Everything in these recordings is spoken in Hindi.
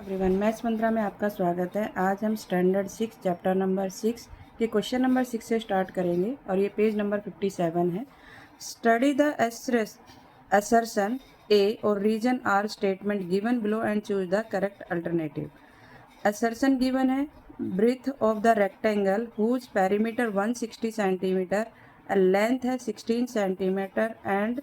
एवरीवन, मैथ्स मंत्रा में आपका स्वागत है। आज हम स्टैंडर्ड 6 चैप्टर नंबर 6 के क्वेश्चन नंबर 6 से स्टार्ट करेंगे और ये पेज नंबर 57 है। स्टडी द असर्शन ए और reason are statement given below and choose the correct alternative. Assertion given है breadth of the rectangle whose perimeter 160 centimetre and length है 16 सेंटीमीटर एंड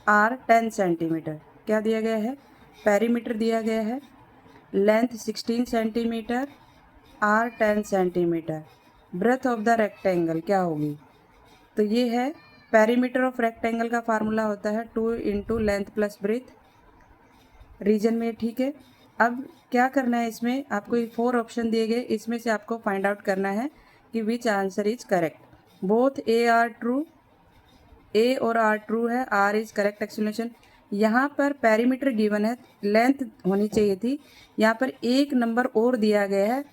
आर 10 सेंटीमीटर। क्या दिया गया है? पेरीमीटर दिया गया है, length 16 centimetre, are 10 centimetre. Breadth of the rectangle क्या होगी? तो ये है पेरीमीटर ऑफ रेक्टेंगल का फार्मूला होता है 2 into length plus breadth. Region में ठीक है। अब क्या करना है, इसमें आपको 4 ऑप्शन दिए गए, इसमें से आपको फाइंड आउट करना है कि which answer is correct. Both A R true, A और आर ट्रू है, आर इज करेक्ट एक्सप्लेनेशन। यहाँ पर पेरीमीटर गिवन है, लेंथ होनी चाहिए थी, यहाँ पर एक नंबर और दिया गया है।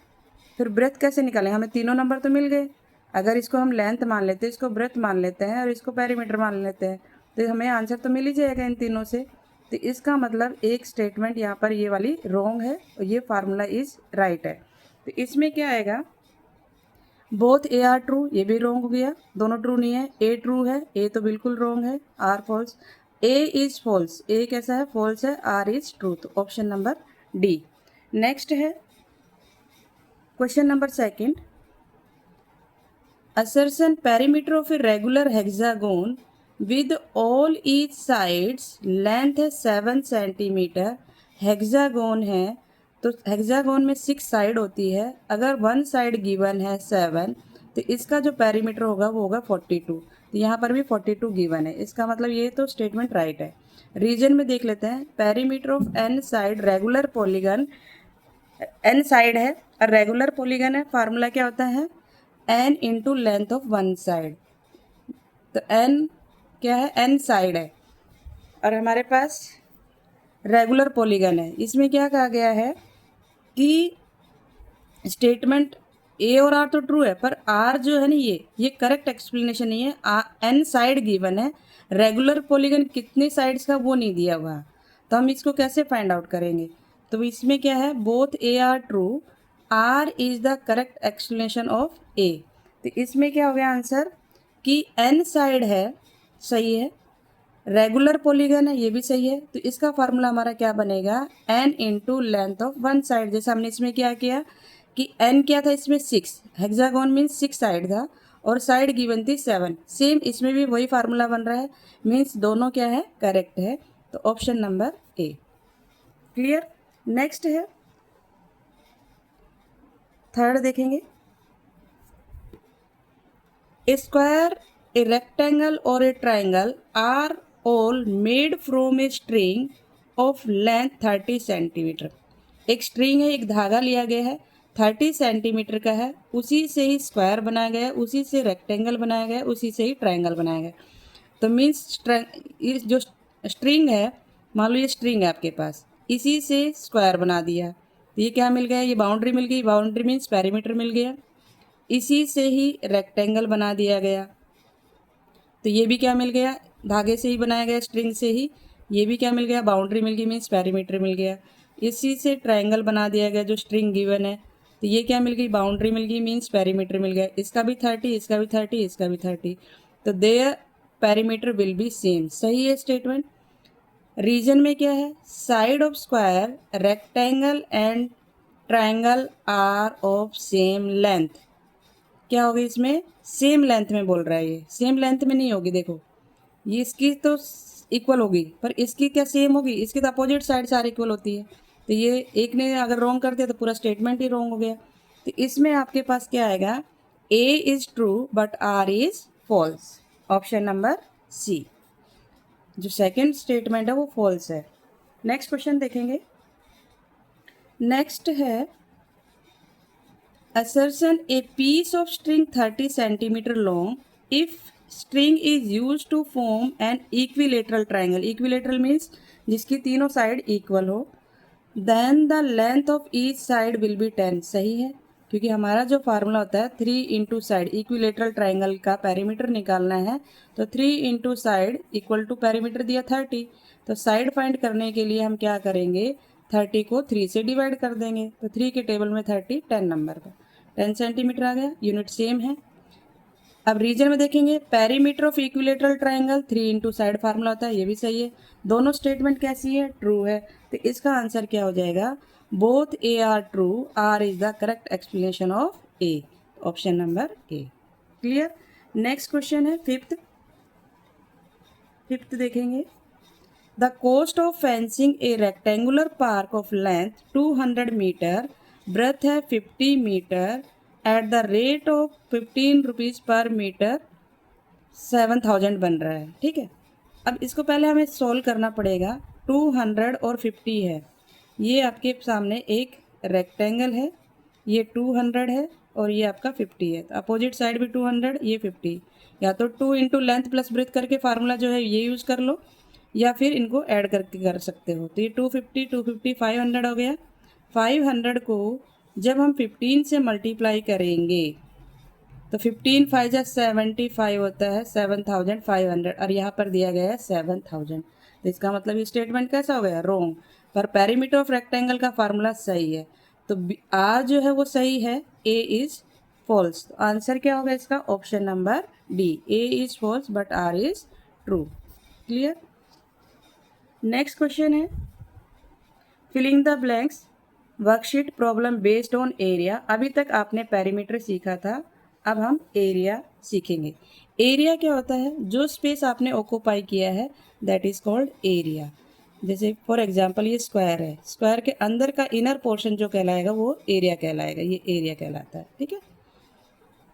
फिर ब्रेथ कैसे निकालें? हमें तीनों नंबर तो मिल गए। अगर इसको हम लेंथ मान लेते हैं, इसको ब्रेथ मान लेते हैं और इसको पेरीमीटर मान लेते हैं, तो हमें आंसर तो मिल ही जाएगा इन तीनों से। तो इसका मतलब एक स्टेटमेंट यहाँ पर ये वाली रॉन्ग है और ये फार्मूला इज राइट है। तो इसमें क्या आएगा? बोथ ए आर ट्रू, ये भी रॉन्ग हो गया, दोनों ट्रू नहीं है। ए ट्रू है, ए तो बिल्कुल रॉन्ग है, R false. A is false, A कैसा है? फॉल्स है। आर इज ट्रू, तो ऑप्शन नंबर डी। नेक्स्ट है question number second. Assertion perimeter of a regular hexagon with all each sides length है 7 सेंटीमीटर। हेक्सागोन है तो हेक्सागोन में 6 साइड होती है। अगर वन साइड गिवन है 7, तो इसका जो पेरीमीटर होगा वो होगा 42। तो यहाँ पर भी 42 गिवन है, इसका मतलब ये तो स्टेटमेंट राइट है। रीजन में देख लेते हैं। Perimeter of n side regular polygon, n side है और रेगुलर पॉलीगन है, फार्मूला क्या होता है? N into length of one side. तो एन क्या है? एन साइड है और हमारे पास रेगुलर पॉलीगन है। इसमें क्या कहा गया है कि स्टेटमेंट ए और आर तो ट्रू है, पर आर जो है ना, ये करेक्ट एक्सप्लेनेशन नहीं है। एन साइड गिवन है, रेगुलर पॉलीगन कितने साइड्स का वो नहीं दिया हुआ, तो हम इसको कैसे फाइंड आउट करेंगे? तो इसमें क्या है? Both A R true, R is the correct explanation of A. तो इसमें क्या हो गया आंसर कि एन साइड है, सही है, रेगुलर पॉलीगन है, ये भी सही है। तो इसका फार्मूला हमारा क्या बनेगा? N into length of one side. जैसे हमने इसमें क्या किया कि एन क्या था इसमें? 6, हेक्सागोन मीन्स 6 साइड था और साइड गिवन थी 7। सेम इसमें भी वही फार्मूला बन रहा है, मीन्स दोनों क्या है? करेक्ट है। तो option number A. Clear? Next है थर्ड, देखेंगे। ए स्क्वायर, ए रेक्टेंगल और a triangle are all made from a string of length 30 centimetre. एक स्ट्रिंग है, एक धागा लिया गया है, 30 सेंटीमीटर का है, उसी से ही स्क्वायर बनाया गया है, उसी से रेक्टेंगल बनाया गया है, उसी से ही ट्राइंगल बनाया गया है। तो मीन्स जो स्ट्रिंग है, मान लो ये स्ट्रिंग है आपके पास, इसी से स्क्वायर बना दिया, तो ये क्या मिल गया? ये बाउंड्री मिल गई। बाउंड्री मीन्स पेरीमीटर मिल गया। इसी से ही रेक्टेंगल बना दिया गया, तो ये भी क्या मिल गया? धागे से ही बनाया गया, स्ट्रिंग से ही। ये भी क्या मिल गया? बाउंड्री मिल गई, मीन्स पेरीमीटर मिल गया। इसी से ट्राइंगल बना दिया गया जो स्ट्रिंग गिवन है, तो ये क्या मिल गई? बाउंड्री मिल गई, मीन्स पेरीमीटर मिल गया। इसका भी 30, इसका भी 30, इसका भी 30, तो there perimeter will be same. सही है स्टेटमेंट। रीजन में क्या है? Side of square, rectangle and triangle are of same length. क्या होगी इसमें? सेम लेंथ में बोल रहा है। ये सेम लेंथ में नहीं होगी, देखो ये इसकी तो इक्वल होगी, पर इसकी क्या सेम होगी? इसकी तो अपोजिट साइड सारी इक्वल होती है। तो ये एक ने अगर रॉन्ग कर दिया तो पूरा स्टेटमेंट ही रॉन्ग हो गया। तो इसमें आपके पास क्या आएगा? A is true but R is false. Option number C, जो सेकेंड स्टेटमेंट है वो फॉल्स है। नेक्स्ट क्वेश्चन देखेंगे। नेक्स्ट है assertion a piece of string 30 centimeter long if string is used to form an equilateral triangle. equilateral means जिसकी तीनों साइड इक्वल हो, then the length of each side will be 10। सही है, क्योंकि हमारा जो फार्मूला होता है 3 इंटू साइड, इक्विलेटरल ट्राइंगल का पेरीमीटर निकालना है, तो 3 into side equal to perimeter दिया 30। तो साइड फाइंड करने के लिए हम क्या करेंगे? 30 को 3 से डिवाइड कर देंगे तो 3 के टेबल में 30 10 नंबर पर 10 सेंटीमीटर आ गया, यूनिट सेम है। अब रीजन में देखेंगे perimeter of equilateral triangle 3 into side formula होता है, ये भी सही है। दोनों स्टेटमेंट कैसी है, ट्रू है, तो इसका आंसर क्या हो जाएगा, both A R true, R is the correct explanation of A, option number A. Clear. Next question है फिफ्थ देखेंगे, the cost of fencing a rectangular park of length 200 metre, breadth है 50 metre, at the rate of 15 rupees per metre 7000 बन रहा है। ठीक है, अब इसको पहले हमें सोल्व करना पड़ेगा। 200 और 50 है, ये आपके सामने एक रेक्टेंगल है, ये 200 है और ये आपका 50 है, तो अपोजिट साइड भी 200, ये 50, या तो 2 इंटू लेंथ प्लस ब्रेथ करके फार्मूला जो है ये यूज़ कर लो, या फिर इनको ऐड करके कर सकते हो। तो ये 250 500 हो गया। 500 को जब हम 15 से मल्टीप्लाई करेंगे तो 15 5 जा 75 होता है, 7500, और यहाँ पर दिया गया है 7000, तो इसका मतलब ये स्टेटमेंट कैसा हो गया, रॉन्ग। पर पेरीमीटर ऑफ रेक्टेंगल का फार्मूला सही है, तो आर जो है वो सही है, ए इज फॉल्स। तो आंसर क्या होगा इसका, option number D, A is false but R is true. Clear. Next question है filling the blanks worksheet problem based on area. अभी तक आपने पेरीमीटर सीखा था, अब हम एरिया सीखेंगे। एरिया क्या होता है, जो स्पेस आपने ऑक्यूपाई किया है दैट इज कॉल्ड एरिया। जैसे फॉर एग्जांपल ये स्क्वायर है, स्क्वायर के अंदर का इनर पोर्शन जो कहलाएगा वो एरिया कहलाएगा, ये एरिया कहलाता है। ठीक है,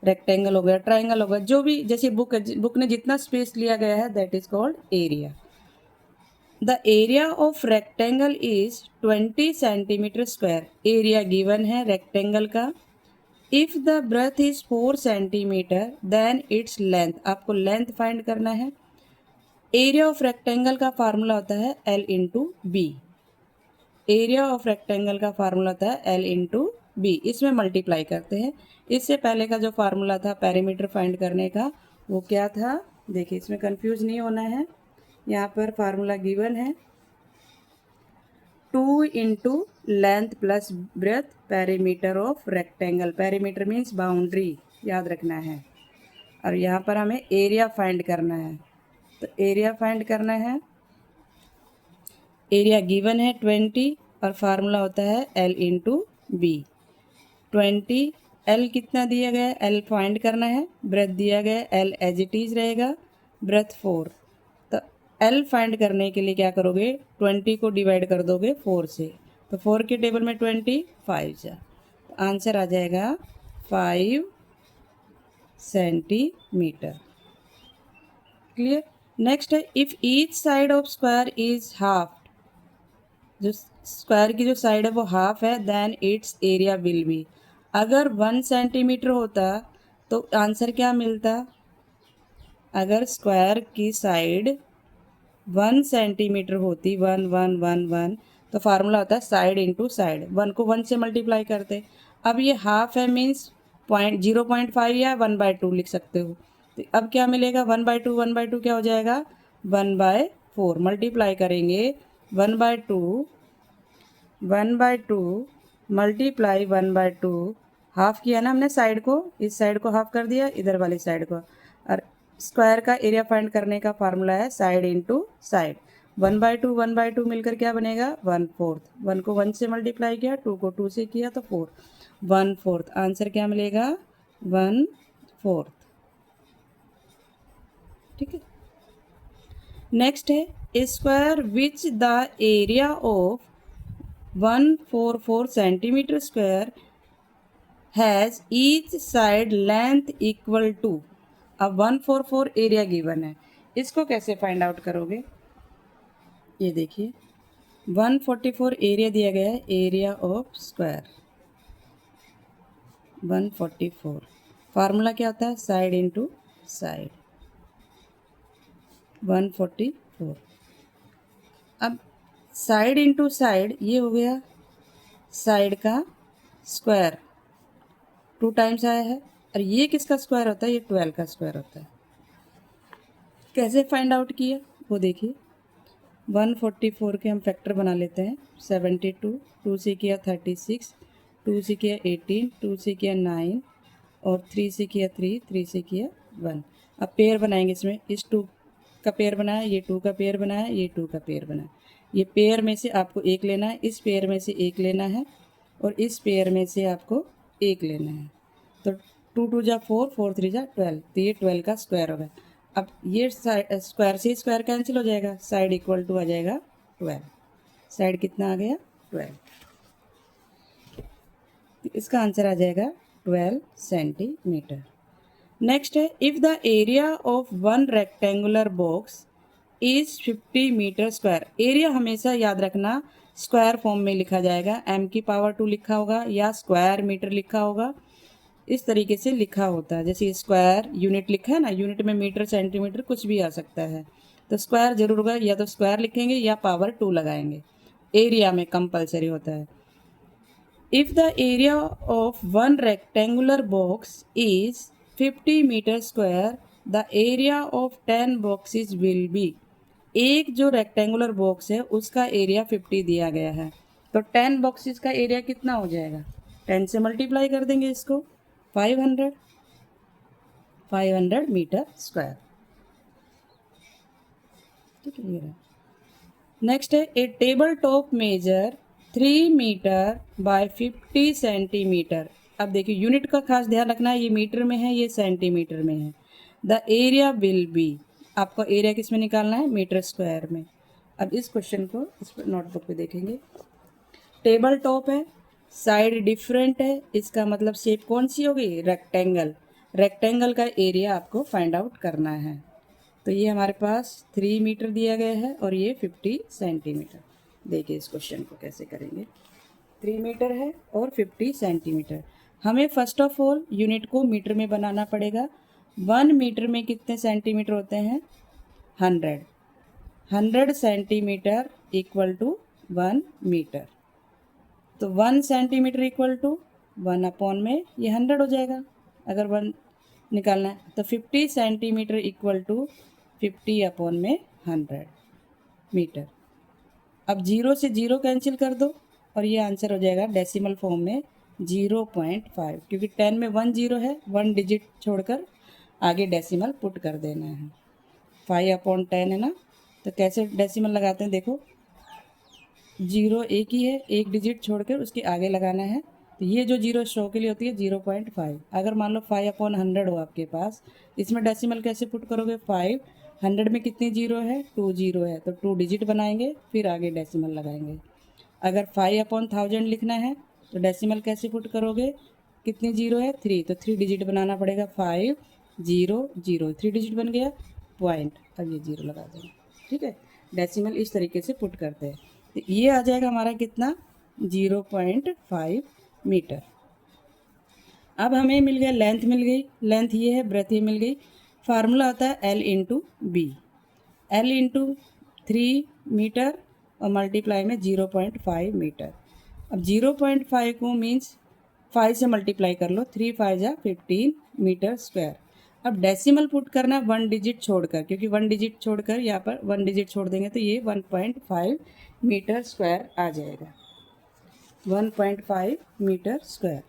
रेक्टेंगल हो गया, ट्राइंगल हो गया, जो भी जैसे बुक ने जितना स्पेस लिया गया है that is called area. The area of rectangle is 20 centimetre square, area given है रेक्टेंगल का। If the breadth is 4 centimetre then its length, आपको लेंथ फाइंड करना है। एरिया ऑफ रेक्टेंगल का फार्मूला होता है L into B, area of rectangle का फार्मूला होता है L इंटू बी, इसमें मल्टीप्लाई करते हैं। इससे पहले का जो फार्मूला था पेरीमीटर फाइंड करने का वो क्या था, देखिए इसमें कंफ्यूज नहीं होना है, यहाँ पर फार्मूला गिवन है 2 into length plus breath perimeter of rectangle, perimeter means boundary, याद रखना है। और यहाँ पर हमें एरिया फाइंड करना है, तो एरिया फाइंड करना है, एरिया गिवन है 20 और फार्मूला होता है L इंटू बी। 20 L कितना दिया गया है, L फाइंड करना है, ब्रेथ दिया गया है L एज इट इज़ रहेगा, ब्रेथ 4, तो L फाइंड करने के लिए क्या करोगे, 20 को डिवाइड कर दोगे 4 से, तो 4 के टेबल में 20 5 जा, तो आंसर आ जाएगा 5 सेंटीमीटर। क्लियर। नेक्स्ट है if each side of square is half, जो स्क्वायर की जो साइड है वो हाफ है, then its area will be, अगर 1 सेंटीमीटर होता तो आंसर क्या मिलता, अगर स्क्वायर की साइड 1 सेंटीमीटर होती, 1 1 1 1, तो फार्मूला होता है साइड इंटू साइड, 1 को 1 से मल्टीप्लाई करते। अब ये हाफ है मीन्स 0.5 या 1/2 लिख सकते हो, तो अब क्या मिलेगा, 1/2 क्या हो जाएगा, 1/4, मल्टीप्लाई करेंगे 1/2 मल्टीप्लाई 1/2, हाफ किया ना हमने साइड को, इस साइड को हाफ कर दिया, इधर वाली साइड को, और स्क्वायर का एरिया फाइंड करने का फार्मूला है साइड इंटू साइड। 1/2 मिलकर क्या बनेगा, 1/4, 1 को 1 से मल्टीप्लाई किया, 2 को 2 से किया तो 4, 1/4, आंसर क्या मिलेगा, 1/4। ठीक है। नेक्स्ट है square which the area of 144 centimetre square has each side length equal to, अब 144 एरिया गिवन है, इसको कैसे फाइंड आउट करोगे, ये देखिए 144 एरिया दिया गया है, एरिया ऑफ स्क्वायर 144, फार्मूला क्या होता है साइड इंटू साइड, 144। अब साइड इंटू साइड ये हो गया साइड का स्क्वायर, 2 टाइम्स आया है, और ये किसका स्क्वायर होता है, ये 12 का स्क्वायर होता है। कैसे फाइंड आउट किया वो देखिए, 144 के हम फैक्टर बना लेते हैं। 72, 2 से किया 36, 2 से किया 18, 2 से किया 9 और 3 से किया 3, 3 से किया 1। अब पेयर बनाएंगे इसमें, इस 2 का पेयर बनाया, ये 2 का पेयर बनाया, ये 2 का पेयर बनाया। ये पेयर में से आपको एक लेना है, इस पेयर में से एक लेना है और इस पेयर में से आपको एक लेना है। तो 2 2 जा 4, 4 3 जा 12, तो ये 12 का स्क्वायर होगा। अब ये स्क्वायर से स्क्वायर कैंसिल हो जाएगा, साइड इक्वल टू आ जाएगा 12। साइड कितना आ गया 12, तो इसका आंसर आ जाएगा 12 सेंटीमीटर। नेक्स्ट है, if the area of one rectangular box is 50 metre square. Area हमेशा याद रखना स्क्वायर फॉर्म में लिखा जाएगा, m की पावर 2 लिखा होगा या स्क्वायर मीटर लिखा होगा, इस तरीके से लिखा होता है। जैसे स्क्वायर यूनिट लिखा है ना, यूनिट में मीटर सेंटीमीटर कुछ भी आ सकता है, तो स्क्वायर जरूर होगा, या तो स्क्वायर लिखेंगे या पावर 2 लगाएंगे। एरिया में कंपलसरी होता है। If the area of one rectangular box is 50 metre square, the area of 10 boxes will be. एक जो रेक्टेंगुलर बॉक्स है उसका एरिया 50 दिया गया है, तो 10 बॉक्सेस का एरिया कितना हो जाएगा, 10 से मल्टीप्लाई कर देंगे इसको, 500 मीटर स्क्वायर। ठीक है, ये रहा। नेक्स्ट है, A table top measure 3 metre by 50 centimetre. अब देखिए यूनिट का खास ध्यान रखना है, ये मीटर में है, ये सेंटीमीटर में है। द एरिया विल बी, आपको एरिया किस में निकालना है, मीटर स्क्वायर में। अब इस क्वेश्चन को इस नोटबुक पे देखेंगे। टेबल टॉप है, साइड डिफरेंट है, इसका मतलब शेप कौन सी होगी, रेक्टेंगल। रेक्टेंगल का एरिया आपको फाइंड आउट करना है। तो ये हमारे पास 3 मीटर दिया गया है और ये 50 सेंटीमीटर। देखिए इस क्वेश्चन को कैसे करेंगे। 3 मीटर है और 50 सेंटीमीटर। हमें फर्स्ट ऑफ ऑल यूनिट को मीटर में बनाना पड़ेगा। 1 मीटर में कितने सेंटीमीटर होते हैं, 100। 100 सेंटीमीटर इक्वल टू 1 मीटर। तो 1 सेंटीमीटर इक्वल टू 1 अपॉन में ये 100 हो जाएगा, अगर 1 निकालना है। तो 50 सेंटीमीटर इक्वल टू 50 अपॉन में 100 मीटर। अब 0 से 0 कैंसिल कर दो और ये आंसर हो जाएगा डेसिमल फॉर्म में 0.5, क्योंकि 10 में 1 0 है, 1 डिजिट छोड़कर आगे डेसिमल पुट कर देना है। 5/10 है ना, तो कैसे डेसिमल लगाते हैं, देखो 0 एक ही है, एक डिजिट छोड़कर उसके आगे लगाना है। तो ये जो 0 शो के लिए होती है 0.5। अगर मान लो 5/100 हो आपके पास, इसमें डेसिमल कैसे पुट करोगे, 5 100 में कितनी 0 है, 2 0 है, तो 2 डिजिट बनाएंगे फिर आगे डेसिमल लगाएंगे। अगर 5/1000 लिखना है तो डेसिमल कैसे पुट करोगे, कितनी 0 है, 3, तो 3 डिजिट बनाना पड़ेगा, 5 0 0, 3 डिजिट बन गया, पॉइंट, अब ये 0 लगा देंगे। ठीक है, डेसिमल इस तरीके से पुट करते हैं। तो ये आ जाएगा हमारा कितना, 0.5 मीटर। अब हमें मिल गया लेंथ, मिल गई लेंथ, ये है ब्रेथ, ये मिल गई। फार्मूला होता है L into B, L into 3 metre और मल्टीप्लाई में 0.5 मीटर। अब 0.5 को मीन्स 5 से मल्टीप्लाई कर लो, 3 5 जा 15 मीटर स्क्वायर। अब डेसिमल पुट करना 1 डिजिट छोड़कर, क्योंकि 1 डिजिट छोड़कर यहाँ पर 1 डिजिट छोड़ देंगे तो ये 1.5 मीटर स्क्वायर आ जाएगा। 1.5 metre square,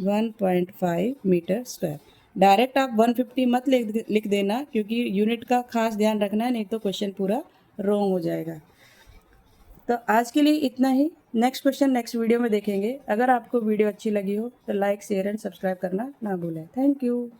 1.5 metre square. Direct आप 150 मत लिख देना, क्योंकि यूनिट का खास ध्यान रखना है, नहीं तो क्वेश्चन पूरा रॉन्ग हो जाएगा। तो आज के लिए इतना ही। नेक्स्ट क्वेश्चन नेक्स्ट वीडियो में देखेंगे। अगर आपको वीडियो अच्छी लगी हो तो लाइक शेयर एंड सब्सक्राइब करना ना भूलें। Thank you.